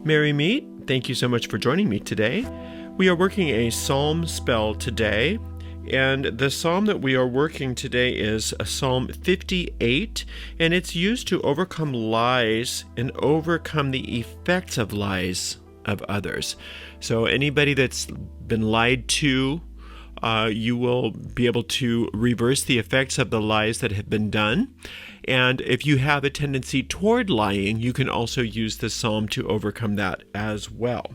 Merry Meet, thank you so much for joining me today. We are working a psalm spell today, and the psalm that we are working today is Psalm 58, and it's used to overcome lies and overcome the effects of lies of others. So anybody that's been lied to, you will be able to reverse the effects of the lies that have been done. And if you have a tendency toward lying, you can also use this psalm to overcome that as well.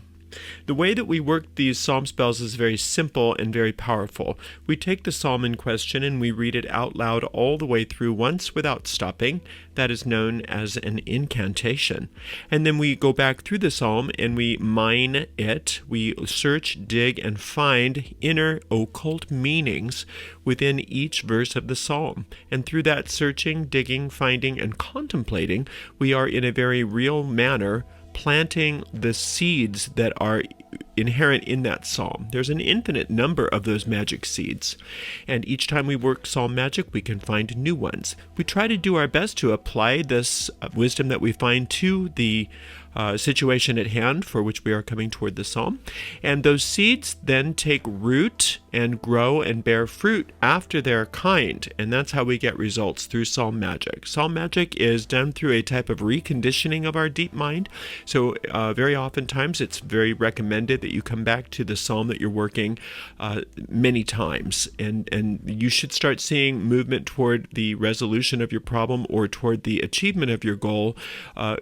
The way that we work these psalm spells is very simple and very powerful. We take the psalm in question and we read it out loud all the way through once without stopping. That is known as an incantation. And then we go back through the psalm and we mine it. We search, dig, and find inner occult meanings within each verse of the psalm. And through that searching, digging, finding, and contemplating, we are in a very real manner planting the seeds that are inherent in that psalm. There's an infinite number of those magic seeds, and each time we work psalm magic, we can find new ones. We try to do our best to apply this wisdom that we find to the situation at hand for which we are coming toward the psalm, and those seeds then take root and grow and bear fruit after their kind, and that's how we get results through psalm magic. Psalm magic is done through a type of reconditioning of our deep mind, so very oftentimes it's very recommended that you come back to the psalm that you're working many times, and you should start seeing movement toward the resolution of your problem or toward the achievement of your goal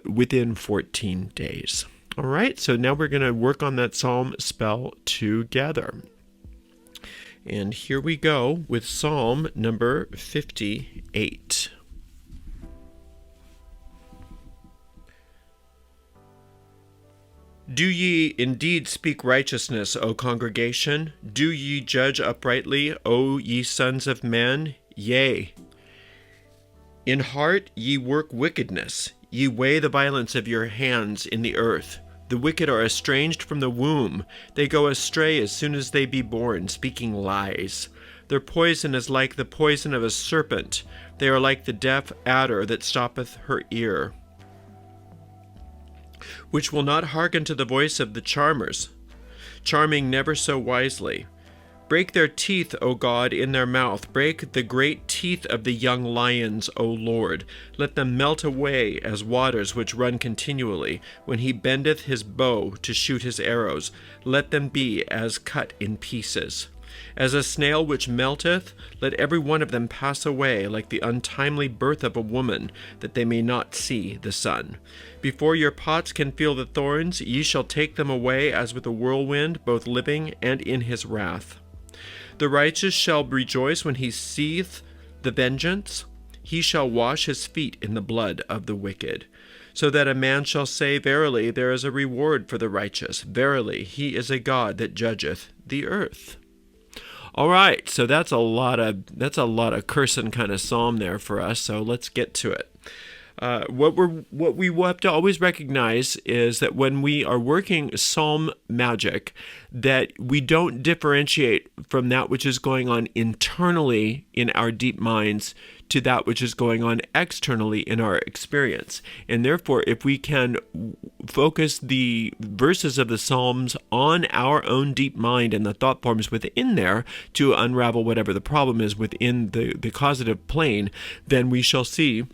within 14 days. All right, so now we're going to work on that psalm spell together. And here we go with Psalm number 58. Do ye indeed speak righteousness, O congregation? Do ye judge uprightly, O ye sons of men? Yea. In heart ye work wickedness. Ye weigh the violence of your hands in the earth. The wicked are estranged from the womb. They go astray as soon as they be born, speaking lies. Their poison is like the poison of a serpent. They are like the deaf adder that stoppeth her ear, which will not hearken to the voice of the charmers, charming never so wisely. Break their teeth, O God, in their mouth. Break the great teeth of the young lions, O Lord. Let them melt away as waters which run continually. When he bendeth his bow to shoot his arrows, let them be as cut in pieces. As a snail which melteth, let every one of them pass away, like the untimely birth of a woman, that they may not see the sun. Before your pots can feel the thorns, ye shall take them away as with a whirlwind, both living and in his wrath. The righteous shall rejoice when he seeth the vengeance. He shall wash his feet in the blood of the wicked. So that a man shall say, Verily, there is a reward for the righteous. Verily, he is a God that judgeth the earth. All right, so that's a lot of cursing kind of psalm there for us. So let's get to it. What we have to always recognize is that when we are working psalm magic, that we don't differentiate from that which is going on internally in our deep minds to that which is going on externally in our experience. And therefore, if we can focus the verses of the Psalms on our own deep mind and the thought forms within there to unravel whatever the problem is within the causative plane, then we shall see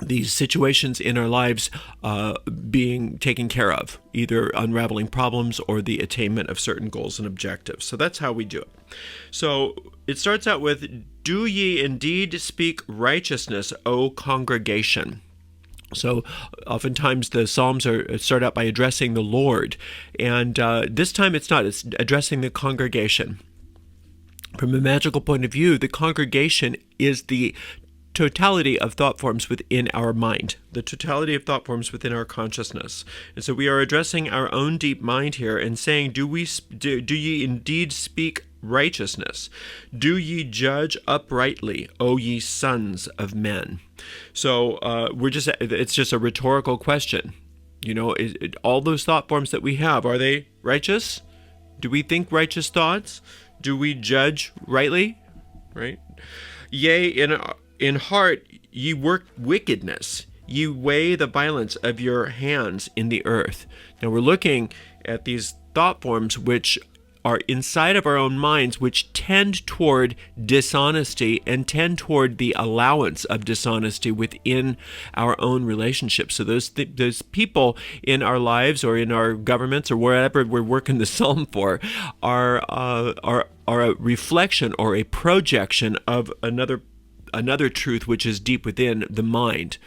these situations in our lives being taken care of, either unraveling problems or the attainment of certain goals and objectives. So that's how we do it. So it starts out with, Do ye indeed speak righteousness, O congregation? So oftentimes the Psalms start out by addressing the Lord, and this time it's not. It's addressing the congregation. From a magical point of view, the congregation is the totality of thought forms within our mind, the totality of thought forms within our consciousness. And so we are addressing our own deep mind here and saying, do ye indeed speak righteousness? Do ye judge uprightly, O ye sons of men? So it's just a rhetorical question. You know, all those thought forms that we have, are they righteous? Do we think righteous thoughts? Do we judge rightly? Right? Yea, in heart ye work wickedness. You weigh the violence of your hands in the earth. Now we're looking at these thought forms which are inside of our own minds, which tend toward dishonesty and tend toward the allowance of dishonesty within our own relationships. So those people in our lives or in our governments or wherever we're working the psalm for are a reflection or a projection of another truth which is deep within the mind.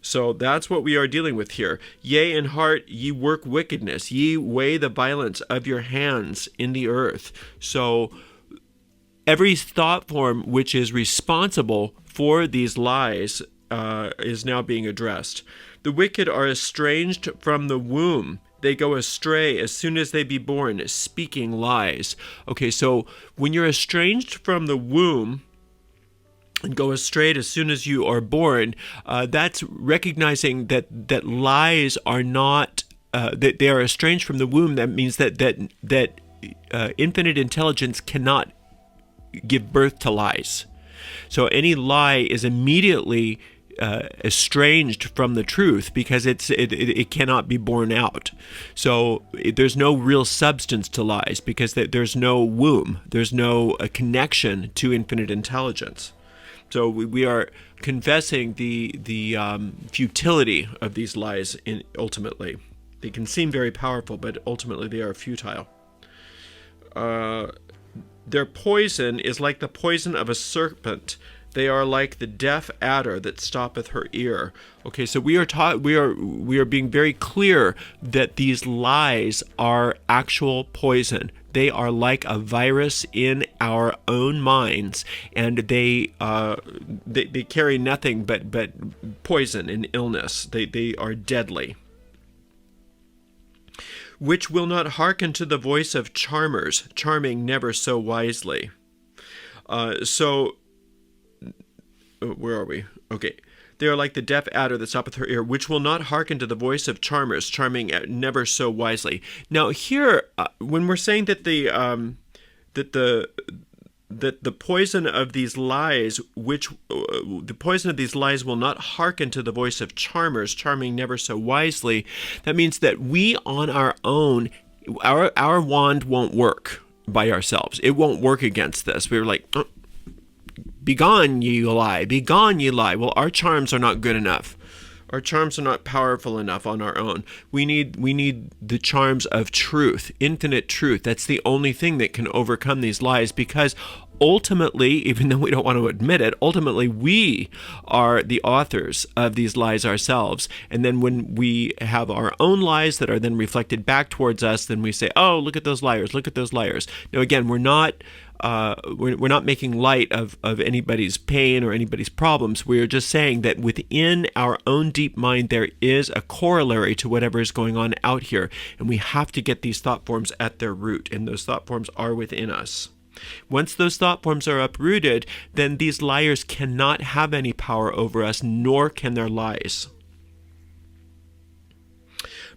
So that's what we are dealing with here. Yea, in heart ye work wickedness. Ye weigh the violence of your hands in the earth. So every thought form which is responsible for these lies is now being addressed. The wicked are estranged from the womb. They go astray as soon as they be born, speaking lies. Okay, so when you're estranged from the womb, and go astray as soon as you are born, that's recognizing that lies are not, that they are estranged from the womb. That means that infinite intelligence cannot give birth to lies. So any lie is immediately estranged from the truth because it cannot be borne out. So there's no real substance to lies because there's no womb. There's no connection to infinite intelligence. So we are confessing the futility of these lies. Ultimately, they can seem very powerful, but ultimately they are futile. Their poison is like the poison of a serpent. They are like the deaf adder that stoppeth her ear. Okay, so we are being very clear that these lies are actual poison. They are like a virus in our own minds, and they carry nothing but poison and illness. They are deadly. Which will not hearken to the voice of charmers, charming never so wisely. Where are we? Okay. They are like the deaf adder that stoppeth her ear, which will not hearken to the voice of charmers, charming never so wisely. Now here, when we're saying that the poison of these lies, the poison of these lies will not hearken to the voice of charmers, charming never so wisely, that means that we on our own, our wand won't work by ourselves. It won't work against this. We're like, begone, ye lie, begone, ye lie. Well, our charms are not good enough. Our charms are not powerful enough on our own. We need the charms of truth, infinite truth. That's the only thing that can overcome these lies, because ultimately, even though we don't want to admit it, ultimately we are the authors of these lies ourselves. And then when we have our own lies that are then reflected back towards us, then we say, oh, look at those liars, look at those liars. Now, again, we're not making light of anybody's pain or anybody's problems. We're just saying that within our own deep mind, there is a corollary to whatever is going on out here. And we have to get these thought forms at their root. And those thought forms are within us. Once those thought forms are uprooted, then these liars cannot have any power over us, nor can their lies.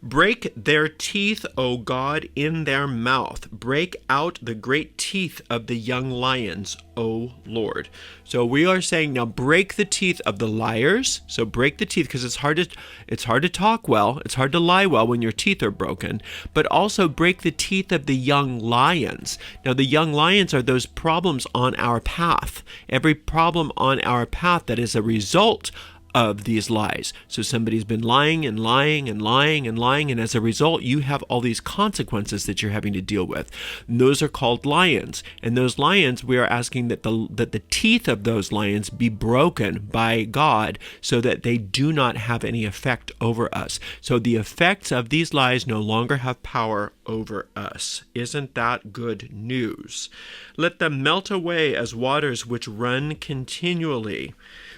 Break their teeth, O God, in their mouth. Break out the great teeth of the young lions, O Lord. So we are saying now, break the teeth of the liars. So break the teeth, because it's hard to talk well. It's hard to lie well when your teeth are broken. But also break the teeth of the young lions. Now the young lions are those problems on our path. Every problem on our path that is a result of these lies. So somebody's been lying and lying and lying and lying, and as a result, you have all these consequences that you're having to deal with. And those are called lions. And those lions, we are asking that the teeth of those lions be broken by God so that they do not have any effect over us. So the effects of these lies no longer have power over us. Isn't that good news? Let them melt away as waters which run continually.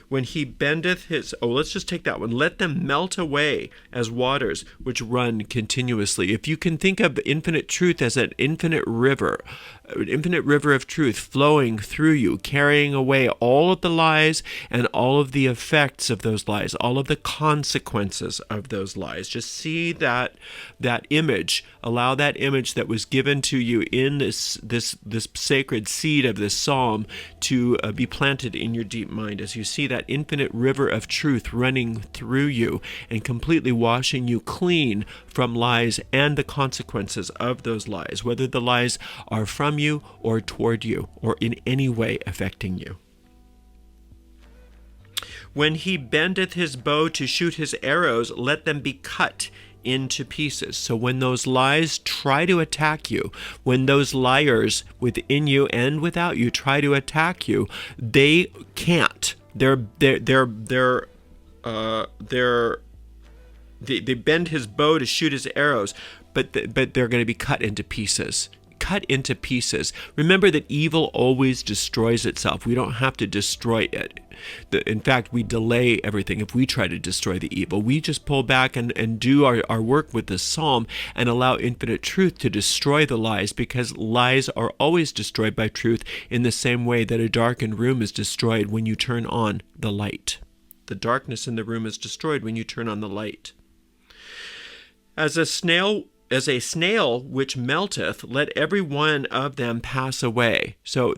When he bendeth his... let's just take that one. Let them melt away as waters which run continuously. If you can think of infinite truth as an infinite river, an infinite river of truth flowing through you, carrying away all of the lies and all of the effects of those lies, all of the consequences of those lies. Just see that image. Allow that image that was given to you in this sacred seed of this psalm to be planted in your deep mind as you see that infinite river of truth running through you and completely washing you clean from lies and the consequences of those lies, whether the lies are from you or toward you or in any way affecting you. When he bendeth his bow to shoot his arrows, let them be cut into pieces. So when those lies try to attack you, when those liars within you and without you try to attack you, they can't. They bend his bow to shoot his arrows, but they're going to be cut into pieces. Cut into pieces. Remember that evil always destroys itself. We don't have to destroy it. In fact, we delay everything if we try to destroy the evil. We just pull back and do our work with this psalm and allow infinite truth to destroy the lies, because lies are always destroyed by truth in the same way that a darkened room is destroyed when you turn on the light. The darkness in the room is destroyed when you turn on the light. As a snail which melteth, let every one of them pass away. So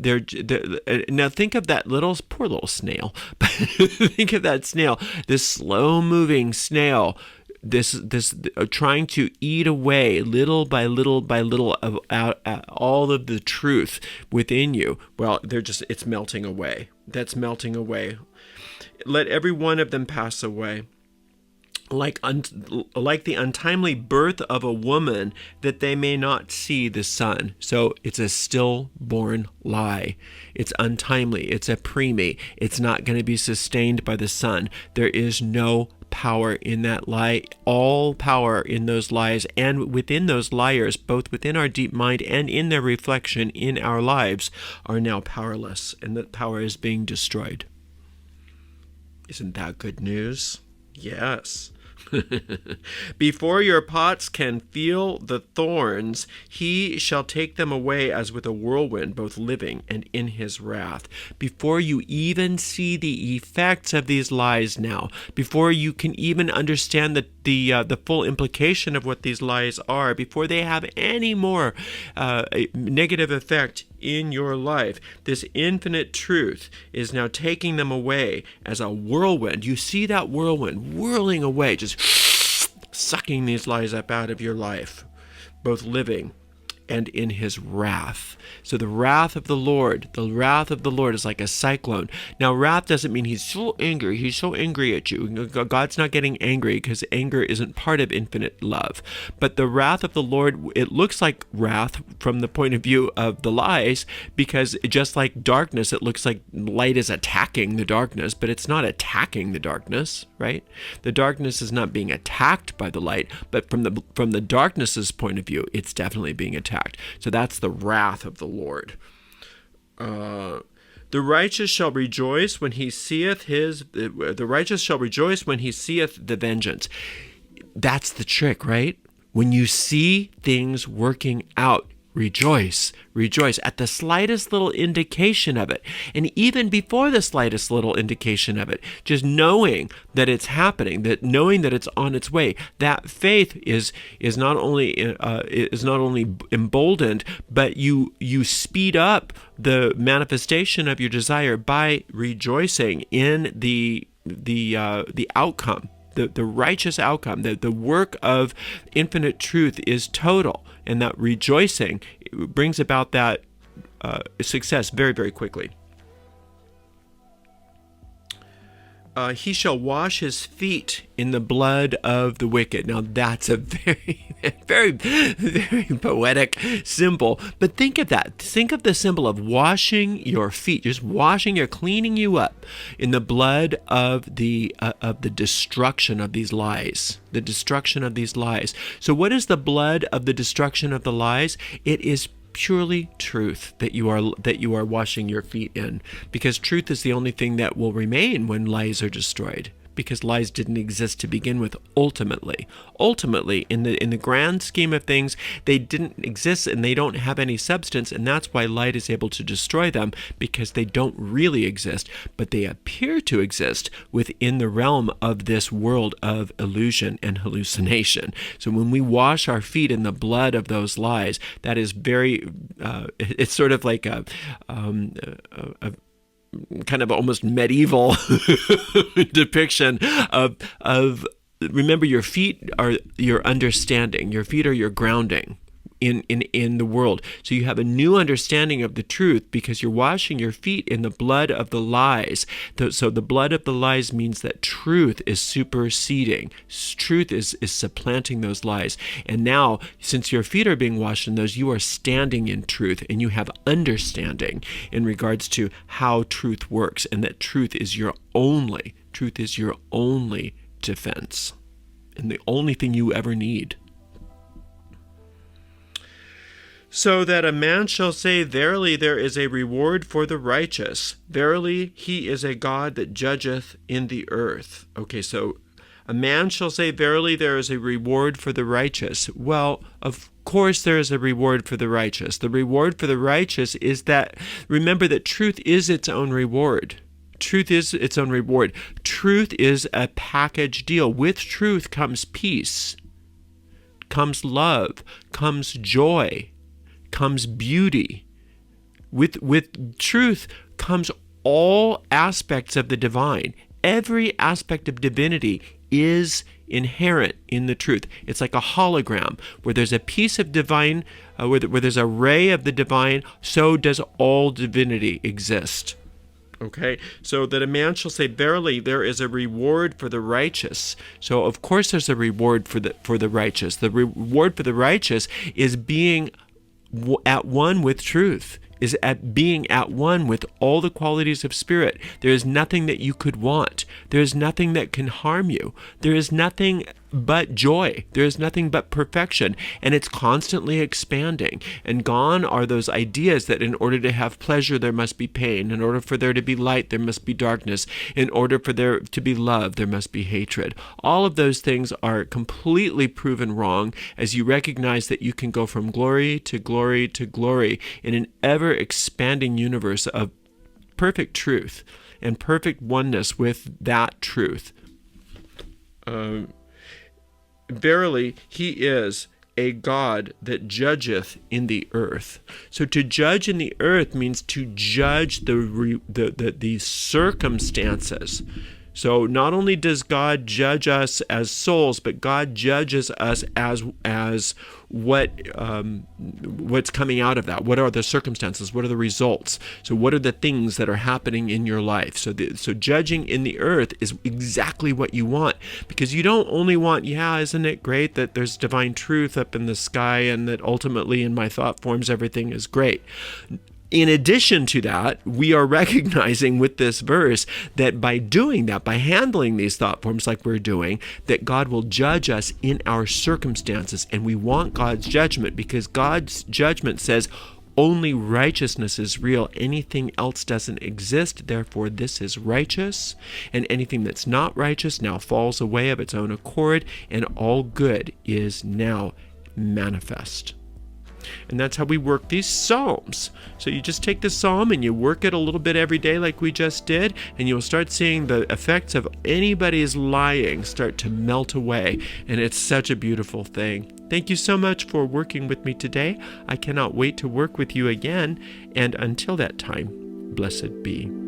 now think of that poor little snail. Think of that snail, this slow-moving snail, this trying to eat away little by little by little of all of the truth within you. Well, it's melting away. That's melting away. Let every one of them pass away. Like the untimely birth of a woman, that they may not see the sun. So it's a stillborn lie. It's untimely. It's a preemie. It's not going to be sustained by the sun. There is no power in that lie. All power in those lies and within those liars, both within our deep mind and in their reflection in our lives, are now powerless, and that power is being destroyed. Isn't that good news? Yes. Before your pots can feel the thorns, he shall take them away as with a whirlwind, both living and in his wrath. Before you even see the effects of these lies now, before you can even understand the full implication of what these lies are, before they have any more negative effect in your life, this infinite truth is now taking them away as a whirlwind. You see that whirlwind whirling away, just sucking these lies up out of your life, both living and in his wrath. So the wrath of the Lord is like a cyclone. Now, wrath doesn't mean he's so angry. He's so angry at you. God's not getting angry, because anger isn't part of infinite love. But the wrath of the Lord, it looks like wrath from the point of view of the lies, because just like darkness, it looks like light is attacking the darkness, but it's not attacking the darkness, right? The darkness is not being attacked by the light, but from the darkness's point of view, it's definitely being attacked. So that's the wrath of the Lord. The righteous shall rejoice when he seeth the vengeance. That's the trick, right? When you see things working out, rejoice at the slightest little indication of it. And even before the slightest little indication of it, just knowing that it's happening, that knowing that it's on its way, that faith is not only emboldened, but you speed up the manifestation of your desire by rejoicing in the outcome. The righteous outcome, the work of infinite truth is total, and that rejoicing brings about that success very, very quickly. He shall wash his feet in the blood of the wicked. Now that's a very, very, very poetic symbol. But think of that. Think of the symbol of washing your feet, just washing, cleaning you up in the blood of the destruction of these lies. The destruction of these lies. So what is the blood of the destruction of the lies? It is purely truth that you are washing your feet in, because truth is the only thing that will remain when lies are destroyed. because lies didn't exist to begin with. Ultimately, in the grand scheme of things, they didn't exist and they don't have any substance, and that's why light is able to destroy them, because they don't really exist, but they appear to exist within the realm of this world of illusion and hallucination. So when we wash our feet in the blood of those lies, that is very, it's sort of like a kind of almost medieval depiction of remember, your feet are your understanding, your feet are your grounding in the world. So you have a new understanding of the truth because you're washing your feet in the blood of the lies. So the blood of the lies means that truth is superseding. Truth is supplanting those lies. And now, since your feet are being washed in those, you are standing in truth and you have understanding in regards to how truth works, and that truth is your only defense and the only thing you ever need. So that a man shall say, verily there is a reward for the righteous. Verily he is a God that judgeth in the earth. Okay, so a man shall say, verily there is a reward for the righteous. Well, of course there is a reward for the righteous. The reward for the righteous is that, remember that truth is its own reward. Truth is its own reward. Truth is a package deal. With truth comes peace, comes love, comes joy, comes beauty. With truth comes all aspects of the divine. Every aspect of divinity is inherent in the truth. It's like a hologram where there's a piece of divine, where there's a ray of the divine, so does all divinity exist. Okay, so that a man shall say, verily there is a reward for the righteous. So of course there's a reward for the righteous. The reward for the righteous is being at one with truth, is at being at one with all the qualities of spirit. There is nothing that you could want. There is nothing that can harm you. There is nothing but joy. There is nothing but perfection, and it's constantly expanding. And gone are those ideas that in order to have pleasure, there must be pain. In order for there to be light, there must be darkness. In order for there to be love, there must be hatred. All of those things are completely proven wrong as you recognize that you can go from glory to glory to glory in an ever-expanding universe of perfect truth and perfect oneness with that truth. Verily, he is a God that judgeth in the earth. So to judge in the earth means to judge the circumstances. So not only does God judge us as souls, but God judges us as what's coming out of that. What are the circumstances? What are the results? So what are the things that are happening in your life? So judging in the earth is exactly what you want, because you don't only want, isn't it great that there's divine truth up in the sky and that ultimately in my thought forms everything is great. In addition to that, we are recognizing with this verse that by doing that, by handling these thought forms like we're doing, that God will judge us in our circumstances. And we want God's judgment because God's judgment says only righteousness is real. Anything else doesn't exist. Therefore, this is righteous. And anything that's not righteous now falls away of its own accord. And all good is now manifest. And that's how we work these psalms. So you just take the psalm and you work it a little bit every day like we just did, and you'll start seeing the effects of anybody's lying start to melt away. And it's such a beautiful thing. Thank you so much for working with me today. I cannot wait to work with you again. And until that time, blessed be.